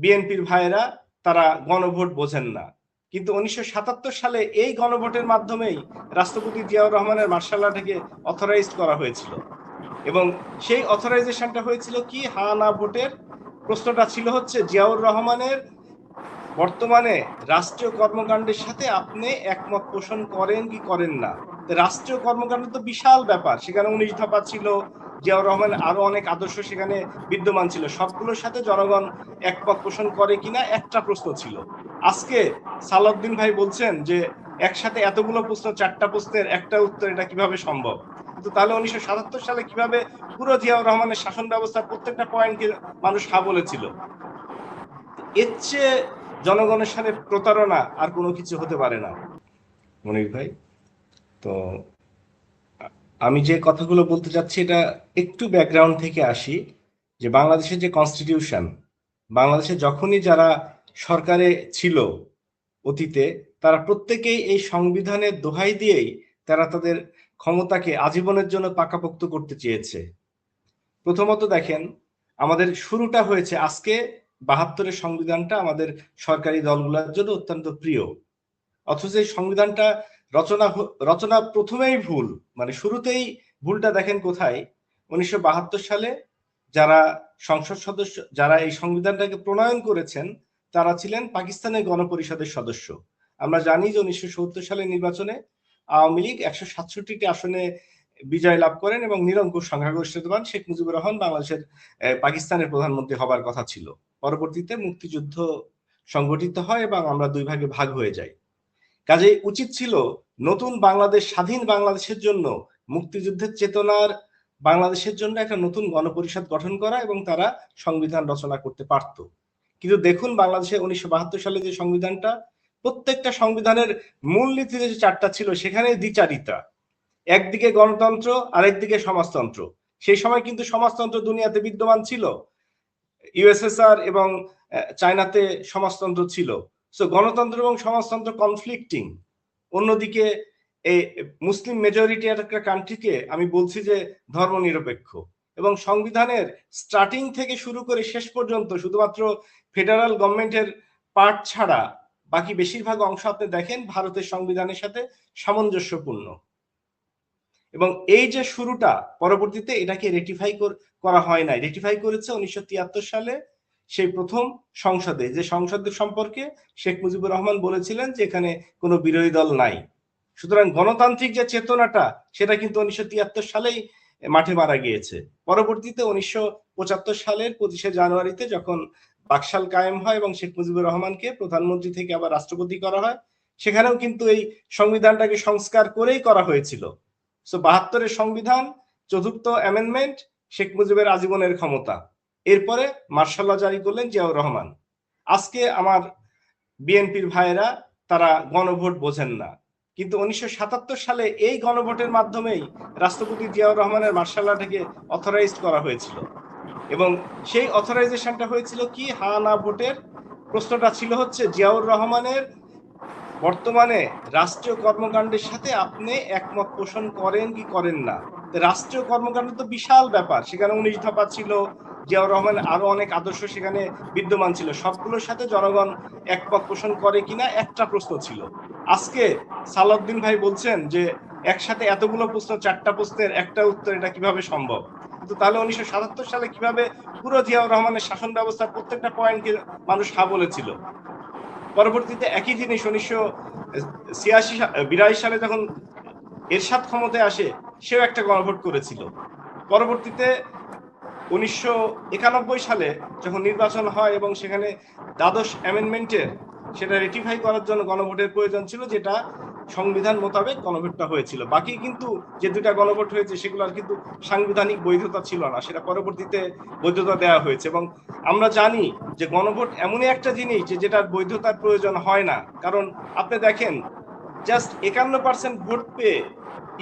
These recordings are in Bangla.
বিএনপির ভাইয়েরা তারা গণভোট বোঝেন না, কিন্তু 1977 সালে এই গণভোটের মাধ্যমেই রাষ্ট্রপতি জিয়াউর রহমানের মার্শাল ল থেকে অথরাইজড করা হয়েছিল। এবং সেই অথরাইজেশনটা হয়েছিল কি, হা না ভোটের প্রশ্নটা ছিল হচ্ছে জিয়াউর রহমানের বর্তমানে রাষ্ট্রীয় কর্মকাণ্ডের সাথে আপনি একমত পোষণ করেন কি করেন না। রাষ্ট্রীয় কর্মকাণ্ড তো বিশাল ব্যাপার, সেখানে 19 দফা ছিল, জিয়াউর রহমান আরো অনেক আদর্শ সেখানে বিদ্যমান ছিল, সবগুলোর সাথে জনগণ একমত পোষণ করে কিনা একটা প্রশ্ন ছিল। আজকে সালাউদ্দিন ভাই বলছেন যে একসাথে এতগুলো প্রশ্ন, 4টা প্রশ্নের একটা উত্তর, এটা কিভাবে সম্ভব? কিন্তু তাহলে 1977 সালে কিভাবে পুরো জিয়াউর রহমানের শাসন ব্যবস্থার প্রত্যেকটা পয়েন্টকে মানুষ হা বলেছিল? এর চেয়ে জনগণের সাথে প্রতারণা আর কোনো কিছু হতে পারে না মনির ভাই। তো আমি যে কথাগুলো বলতে চাচ্ছি এটা একটু ব্যাকগ্রাউন্ড থেকে আসি, যে বাংলাদেশের যে কনস্টিটিউশন, বাংলাদেশে যখনই যারা সরকারে ছিল অতীতে, তারা প্রত্যেকেই এই সংবিধানের দোহাই দিয়েই তারা তাদের ক্ষমতাকে আজীবনের জন্য পাকাপোক্ত করতে চেয়েছে। প্রথমত দেখেন, আমাদের শুরুটা হয়েছে আজকে 72-এর সংবিধানটা আমাদের সরকারি দলগুলোর জন্য অত্যন্ত প্রিয়, অথচ এই সংবিধানটা রচনা প্রথমেই ভুল। মানে শুরুতেই ভুলটা দেখেন কোথায়। 1972 সালে যারা সংসদ সদস্য, যারা এই সংবিধানটাকে প্রণয়ন করেছেন, তারা ছিলেন পাকিস্তানের গণপরিষদের সদস্য। আমরা জানি যে 1970 সালের নির্বাচনে আওয়ামী লীগ 167টি আসনে বিজয় লাভ করেন এবং নিরঙ্কুশ সংখ্যাগরিষ্ঠতা পান। শেখ মুজিবুর রহমান বাংলাদেশের পাকিস্তানের প্রধানমন্ত্রী হবার কথা ছিল। পরবর্তীতে মুক্তিযুদ্ধ সংগঠিত হয় এবং আমরা দুই ভাগে ভাগ হয়ে যাই। কাজেই উচিত ছিল নতুন বাংলাদেশ, স্বাধীন বাংলাদেশের জন্য, মুক্তিযুদ্ধের চেতনার বাংলাদেশের জন্য একটা নতুন গণপরিষদ গঠন করা, এবং তারা সংবিধান রচনা করতে পারত। কিন্তু দেখুন বাংলাদেশে 1972 সালে যে সংবিধানটা, প্রত্যেকটা সংবিধানের মূলনীতি যে 4টা ছিল সেখানে দ্বিচারিতা, একদিকে গণতন্ত্র আরেকদিকে সমাজতন্ত্র। সেই সময় কিন্তু সমাজতন্ত্র দুনিয়াতে বিদ্যমান ছিল, ইউএসএসআর এবং চায়নাতে সমাজতন্ত্র ছিল। সো গণতন্ত্র এবং সমাজতন্ত্র কনফ্লিক্টিং। অন্যদিকে এই মুসলিম মেজরিটি একটা কান্ট্রিকে আমি বলছি যে ধর্মনিরপেক্ষ, এবং সংবিধানের স্টার্টিং থেকে শুরু করে শেষ পর্যন্ত শুধুমাত্র ফেডারাল গভর্নমেন্টের পার্ট ছাড়া বাকি বেশিরভাগ অংশ আপনি দেখেন ভারতের সংবিধানের সাথে সামঞ্জস্যপূর্ণ। এবং এই যে শুরুটা, পরবর্তীতে এটাকে রেটিফাই করা হয় নাই, রেটিফাই করেছে 1973 সালে সেই প্রথম সংসদে, যে সংসদ সম্পর্কে শেখ মুজিবুর রহমান বলেছিলেন যে এখানে কোনো বিরোধী দল নাই। সুতরাং গণতান্ত্রিক যে চেতনাটা, সেটা কিন্তু 1973 সালেই মাঠে মারা গিয়েছে। পরবর্তীতে 1975 সালের 25শে জানুয়ারিতে যখন বাকশাল কায়েম হয় এবং শেখ মুজিবুর রহমানকে প্রধানমন্ত্রী থেকে আবার রাষ্ট্রপতি করা হয়, সেখানেও কিন্তু এই সংবিধানটাকে সংস্কার করেই করা হয়েছিল। সো 72-এর সংবিধান, 4th অ্যামেন্ডমেন্ট, শেখ মুজিবের আজীবনের ক্ষমতা, এরপরে মার্শাল ল জারি করলেন জিয়াউর রহমান। আজকে আমার বিএনপির ভাইয়েরা তারা গণভোট বোঝেন না, কিন্তু 1977 সালে এই গণভোটের মাধ্যমেই রাষ্ট্রপতি জিয়াউর রহমানের মার্শাল ল থেকে অথরাইজড করা হয়েছিল। এবং সেই অথরাইজেশনটা হয়েছিল কি, হা না ভোটের প্রশ্নটা ছিল হচ্ছে জিয়াউর রহমানের বর্তমানে রাষ্ট্রীয় কর্মকাণ্ডের সাথে আপনি একমত পোষণ করেন কি করেন না। রাষ্ট্রীয় কর্মকাণ্ড তো বিশাল ব্যাপার, সেখানে 19 দফা ছিল, জিয়াউর রহমান আরো অনেক আদর্শ সেখানে বিদ্যমান ছিল, সবগুলোর সাথে জনগণ একমত পোষণ করে কিনা একটা প্রশ্ন ছিল। আজকে সালাউদ্দিন ভাই বলছেন যে একসাথে এতগুলো প্রশ্ন, 4টা প্রশ্নের একটা উত্তর, এটা কিভাবে সম্ভব? কিন্তু তাহলে 1977 সালে কিভাবে পুরো জিয়াউর রহমানের শাসন ব্যবস্থার প্রত্যেকটা পয়েন্টকে মানুষ হা বলেছিল? পরবর্তীতে একই জিনিস 1982 সালে যখন এরশাদ ক্ষমতায় আসে, সেও একটা গণভোট করেছিল। পরবর্তীতে 1991 সালে যখন নির্বাচন হয় এবং সেখানে দ্বাদশ অ্যামেন্ডমেন্টের সেটা রেটিফাই করার জন্য গণভোটের প্রয়োজন ছিল, যেটা সংবিধান মোতাবেক গণভোটটা হয়েছিল। বাকি কিন্তু যে 2টা গণভোট হয়েছে সেগুলোর কিন্তু সাংবিধানিক বৈধতা ছিল না, সেটা পরবর্তীতে বৈধতা দেওয়া হয়েছে। এবং আমরা জানি যে গণভোট এমনই একটা জিনিস যে যেটার বৈধতার প্রয়োজন হয় না। কারণ আপনি দেখেন, জাস্ট 51% ভোট পেয়ে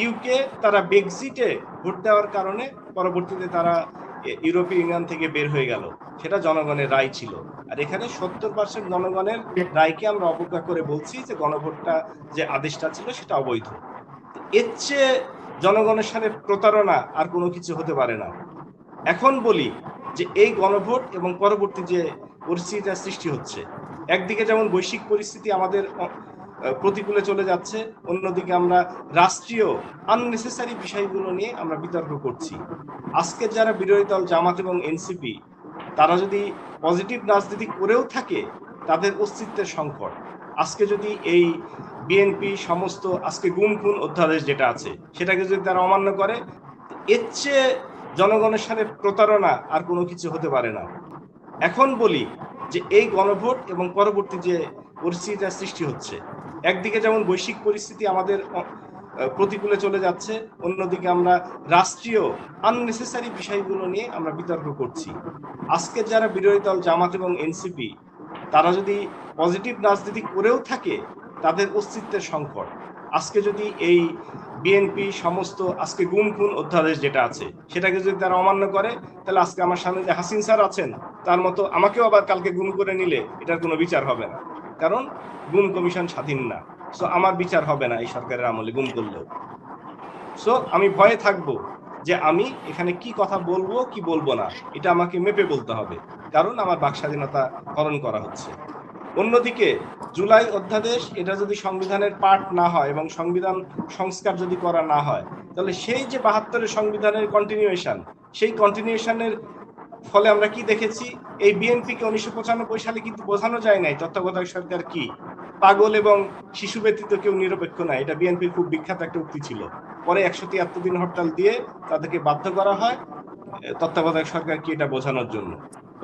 ইউকে তারা ব্রেক্সিটে ভোট দেওয়ার কারণে পরবর্তীতে তারা ইউরোপীয় ইউনিয়ন থেকে বের হয়ে গেল, সেটা জনগণের রায় ছিল। আর এখানে 70% জনগণের রায়কে আমরা অবজ্ঞা করে বলছি যে গণভোটটা, যে আদেশটা ছিল সেটা অবৈধ। এর চেয়ে জনগণের সাথে প্রতারণা আর কোনো কিছু হতে পারে না। এখন বলি যে এই গণভোট এবং পরবর্তী যে পরিস্থিতিটা সৃষ্টি হচ্ছে। একদিকে যেমন বৈশ্বিক পরিস্থিতি আমাদের প্রতিকূলে চলে যাচ্ছে, অন্যদিকে আমরা রাষ্ট্রীয় আননেসেসারি বিষয়গুলো নিয়ে আমরা বিতর্ক করছি। আজকে যারা বিরোধী দল জামাত এবং এনসিপি, তারা যদি পজিটিভ রাজনীতি করেও থাকে, তাদের অস্তিত্বের সংকট। আজকে যদি এই বিএনপি সমস্ত আজকে গুম খুন অধ্যাদেশ যেটা আছে সেটাকে যদি তারা অমান্য করে, এর চেয়ে জনগণের সাথে প্রতারণা আর কোনো কিছু হতে পারে না। এখন বলি যে এই গণভোট এবং পরবর্তী যে পরিস্থিতিটা সৃষ্টি হচ্ছে, একদিকে যেমন বৈশ্বিক পরিস্থিতি আমাদের প্রতিকূলে চলে যাচ্ছে, অন্যদিকে আমরা রাষ্ট্রীয় আননেসেসারি বিষয়গুলো নিয়ে আমরা বিতর্ক করছি। আজকে যারা বিরোধী দল জামাত এবং এনসিপি, তারা যদি পজিটিভ রাজনীতি করেও থাকে, তাদের অস্তিত্বের সংকট। আজকে যদি এই বিএনপি সমস্ত আজকে গুম খুন অধ্যাদেশ যেটা আছে সেটাকে যদি তারা অমান্য করে, তাহলে আজকে আমার সামনে যে হাসিন স্যার আছেন, তার মতো আমাকেও আবার কালকে গুম করে নিলে এটার কোনো বিচার হবে না, কারণ গুম কমিশন স্বাধীন না। সো আমার বিচার হবে না এই সরকারের আমলে গুম করলেও। সো আমি ভয়ে থাকবো যে আমি এখানে কি কথা বলবো কি বলবো না, এটা আমাকে মেপে বলতে হবে, কারণ আমার বাক স্বাধীনতা হরণ করা হচ্ছে। অন্যদিকে জুলাই অধ্যাদেশ এটা যদি সংবিধানের পার্ট না হয় এবং সংবিধান সংস্কার যদি করা না হয়, তাহলে সেই যে ৭২-এর সংবিধানের কন্টিনিউয়েশন, সেই কন্টিনিউয়েশনের ফলে আমরা কি দেখেছি, এই বিএনপিকে ১৯৯৫ সালে কিন্তু বোঝানো যায় নাই তত্ত্বাবধায়ক সরকার কি, পাগল এবং শিশু ব্যতীত কেউ নিরপেক্ষ নাই, এটা বিএনপির খুব বিখ্যাত একটা উক্তি ছিল। পরে ১৭৩ দিন হরতাল দিয়ে তাদেরকে বাধ্য করা হয় তত্ত্বাবধায়ক সরকার কি এটা বোঝানোর জন্য।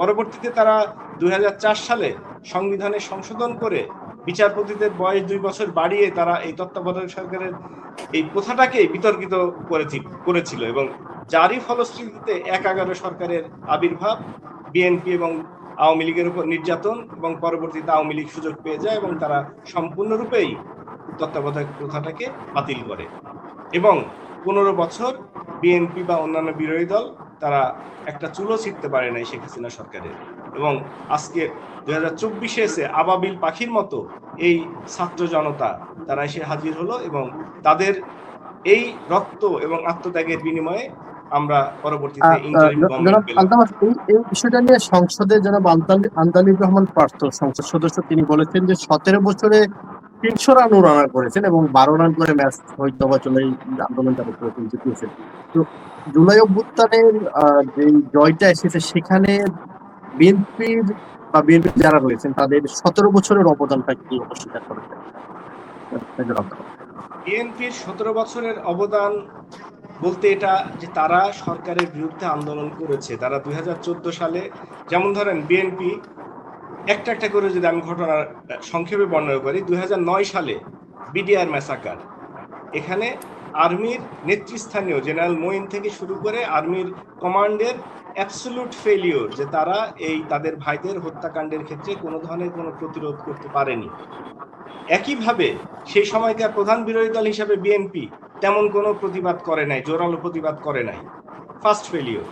পরবর্তীতে তারা ২০০৪ সালে সংবিধানে সংশোধন করে বিচারপতিদের বয়স ২ বছর বাড়িয়ে তারা এই তত্ত্বাবধায়ক সরকারের এই প্রথাটাকে বিতর্কিত করেছিল, এবং যারই ফলশ্রুতিতে ১/১১ সরকারের আবির্ভাব, বিএনপি এবং আওয়ামী লীগের উপর নির্যাতন, এবং পরবর্তীতে আওয়ামী লীগ সুযোগ পেয়ে যায় এবং তারা সম্পূর্ণরূপেই তত্ত্বাবধায়ক প্রথাটাকে বাতিল করে। এবং ১৫ বছর বিএনপি বা অন্যান্য বিরোধী দল তারা একটা চুলো ছিটতে পারে নাই শেখ হাসিনা সরকারের। এবং আজকে ২০২৪-এ এসে আবাবিল পাখির মতো এই ছাত্র জনতা তারা এসে হাজির হলো, এবং তাদের এই রক্ত এবং আত্মত্যাগের বিনিময়ে আমরা পরবর্তীতে ইন্টারিম গভর্নমেন্ট পেলাম। এই বিষয়টা নিয়ে সংসদে জনাব আন্দালিব রহমান পার্থ সংসদ সদস্য, তিনি বলেছেন যে ১৭ বছরে ৩০০ রান করেছেন এবং ১২ রান করে ম্যাচ হয়তো বা চলে আন্দোলন চালু করেছেন, জিতিয়েছেন। তো জুলাই অভ্যুত্থানের যে জয়টা এসেছে সেখানে বিএনপির যারা রয়েছেন তাদের ১৭ বছরের অবদানটা কি অস্বীকার করেছেন? বিএনপির ১৭ বছরের অবদান বলতে এটা যে তারা সরকারের বিরুদ্ধে আন্দোলন করেছে। তারা ২০১৪ সালে, যেমন ধরেন বিএনপি একটা একটা করে যদি আমি ঘটনা সংক্ষেপে বর্ণনা করি, ২০০৯ সালে বিডিআর ম্যাসাকার, এখানে আর্মির নেতৃস্থানীয় জেনারেল মঈন থেকে শুরু করে আর্মির কমান্ডের অ্যাবসলিউট ফেলিওর, যে তারা এই তাদের ভাইদের হত্যাকাণ্ডের ক্ষেত্রে কোনো ধরনের কোনো প্রতিরোধ করতে পারেনি। একইভাবে সেই সময়কার প্রধান বিরোধী দল হিসাবে বিএনপি তেমন কোনো প্রতিবাদ করে নাই, জোরালো প্রতিবাদ করে নাই, ফার্স্ট ফেলিওর।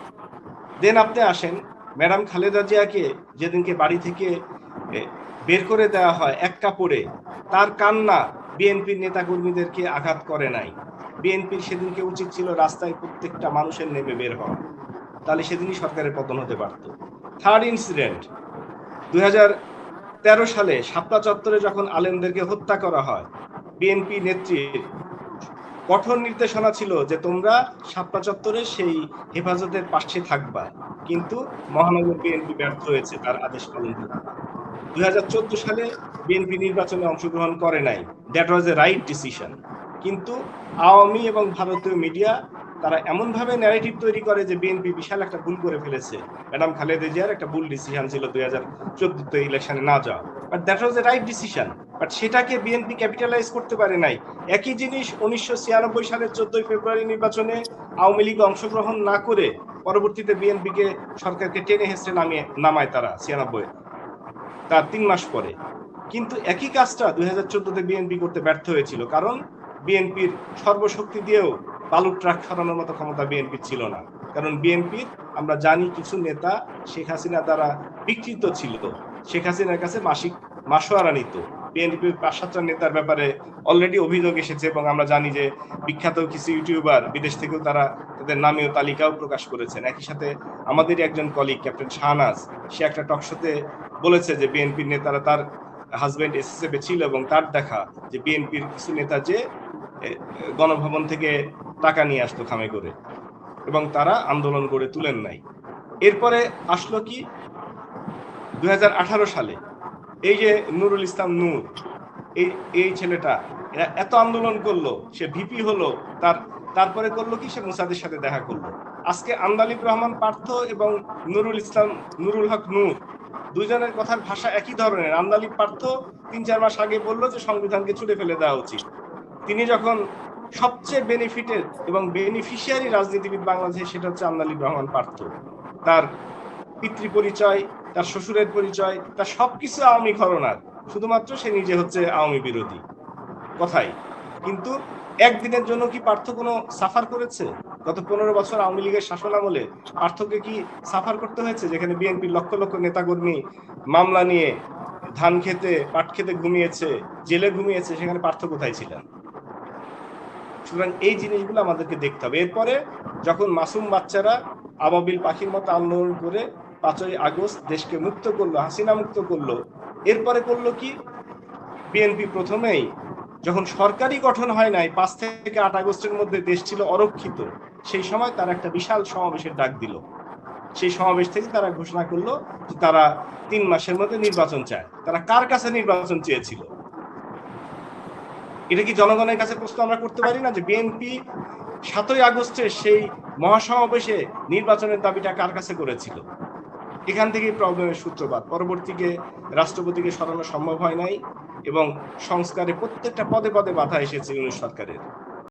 দেন আপনি আসেন ম্যাডাম খালেদা জিয়াকে যেদিনকে বাড়ি থেকে বের করে দেওয়া হয় এক কাপড়ে, তার কান্না বিএনপির নেতাকর্মীদেরকে আঘাত করে নাই। বিএনপির সেদিনকে উচিত ছিল রাস্তায় প্রত্যেকটা মানুষের নেমে বের হওয়া, তাহলে সেদিনই সরকারের পতন হতে পারত। থার্ড ইনসিডেন্ট, ২০১৩ সালে শাপলা চত্বরে যখন আলেমদেরকে হত্যা করা হয়, বিএনপি নেত্রীর কঠোর নির্দেশনা ছিল যে তোমরা শাপলা চত্বরে সেই হেফাজতের পাশে থাকবা, কিন্তু মহানগর বিএনপি ব্যর্থ হয়েছে তার আদেশ পালন করতে। ২০১৪ সালে বিএনপি নির্বাচনে অংশগ্রহণ করে নাই, that was A right decision. কিন্তু আওয়ামী এবং ভারতীয় মিডিয়া তারা এমনভাবে ন্যারেটিভ তৈরি করে যে বিএনপি বিশাল একটা ভুল করে ফেলেছে, ম্যাডাম খালেদা জিয়ার একটা ভুল ডিসিশন ছিল ২০১৪ ইলেকশনে না যাওয়া, but that was A right decision. But সেটাকে বিএনপি ক্যাপিটালাইজ করতে পারে নাই। একই জিনিস ১৯৯৬ সালের ১৪ ফেব্রুয়ারি নির্বাচনে আওয়ামী লীগ অংশগ্রহণ না করে পরবর্তীতে বিএনপিকে সরকারকে টেনে হেসড়ে নামায় তারা ৯৬ তার ৩ মাস পরে। কিন্তু একই কাজটা ২০১৪-তে বিএনপি করতে ব্যর্থ হয়েছিল, কারণ বিএনপির সর্বশক্তি দিয়েও বালুর ট্রাক সরানোর মতো ক্ষমতা বিএনপির ছিল না। কারণ বিএনপির আমরা জানি কিছু নেতা শেখ হাসিনা দ্বারা বিকৃত ছিল, শেখ হাসিনার কাছে মাসিক মাসোয়ারা নিত। বিএনপির ৫-৭টা নেতার ব্যাপারে অলরেডি অভিযোগ এসেছে এবং আমরা জানি যে বিখ্যাত কিছু ইউটিউবার বিদেশ থেকেও তারা তাদের নামীয় তালিকাও প্রকাশ করেছেন। একই সাথে আমাদেরই একজন কলিগ ক্যাপ্টেন শাহনাজ, সে একটা টকশোতে বলেছে যে বিএনপির নেতারা, তার হাজবেন্ড এসএসএফ এ ছিল এবং তার দেখা যে বিএনপির কিছু নেতা যে গণভবন থেকে টাকা নিয়ে আসতো খামে করে এবং তারা আন্দোলন করে তুলেন নাই। এরপরে আসলো কি 2018 সালে এই যে নুরুল ইসলাম নূর, এই ছেলেটা এত আন্দোলন করলো, সে ভিপি হলো, তারপরে করলো কি, সে মুসাদের সাথে দেখা করলো। আজকে আন্দালিব রহমান পার্থ এবং নুরুল হক নূর, দুইজনের কথার ভাষা একই ধরনের। আন্দালিব পার্থ 3-4 মাস আগে বললো যে সংবিধানকে ছুঁড়ে ফেলে দেওয়া উচিত। তিনি যখন সবচেয়ে বেনিফিটেড এবং বেনিফিশিয়ারি রাজনীতিবিদ বাংলাদেশে, সেটা হচ্ছে আন্দালিব রহমান পার্থ। তার পিতৃ পরিচয়, তার শ্বশুরের পরিচয়, তার সবকিছু আওয়ামী ঘরানার, শুধুমাত্র সে নিজে হচ্ছে আওয়ামী বিরোধী কথাই। কিন্তু একদিনের জন্য কি পার্থ কোনো সাফার করেছে? গত 15 বছর আওয়ামী লীগের শাসন আমলে পার্থকে কি সাফার করতে হয়েছে? যেখানে বিএনপির লক্ষ লক্ষ নেতাকর্মী মামলা নিয়ে ধান খেতে, পাট খেতে ঘুমিয়েছে, জেলে ঘুমিয়েছে, সেখানে পার্থ কোথায় ছিলেন? সুতরাং এই জিনিসগুলো আমাদেরকে দেখতে হবে। এরপরে যখন মাসুম বাচ্চারা আবাবিল পাখির মতো আন্দোলন করে 5ই আগস্ট দেশকে মুক্ত করলো, হাসিনা মুক্ত করলো, এরপরে করলো কি, বিএনপি প্রথমেই যখন সরকারি গঠন হয় নাই, 5 থেকে 8 আগস্টের মধ্যে দেশ ছিল অরক্ষিত, সেই সময় তারা একটা বিশাল সমাবেশের ডাক দিল। সেই সমাবেশ থেকে তারা ঘোষণা করলো যে তারা 3 মাসের মধ্যে নির্বাচন চায়। তারা কার কাছে নির্বাচন চেয়েছিল? এটা কি জনগণের কাছে প্রশ্ন আমরা করতে পারি না যে বিএনপি 7ই আগস্টের সেই মহাসমাবেশে নির্বাচনের দাবিটা কার কাছে করেছিল? এখান থেকেই প্রবলেমের সূত্রপাত। পরবর্তীতে রাষ্ট্রপতিকে সরানো সম্ভব হয় নাই এবং সংস্কারে প্রত্যেকটা পদে পদে বাধা এসেছে ইউনূস সরকারের।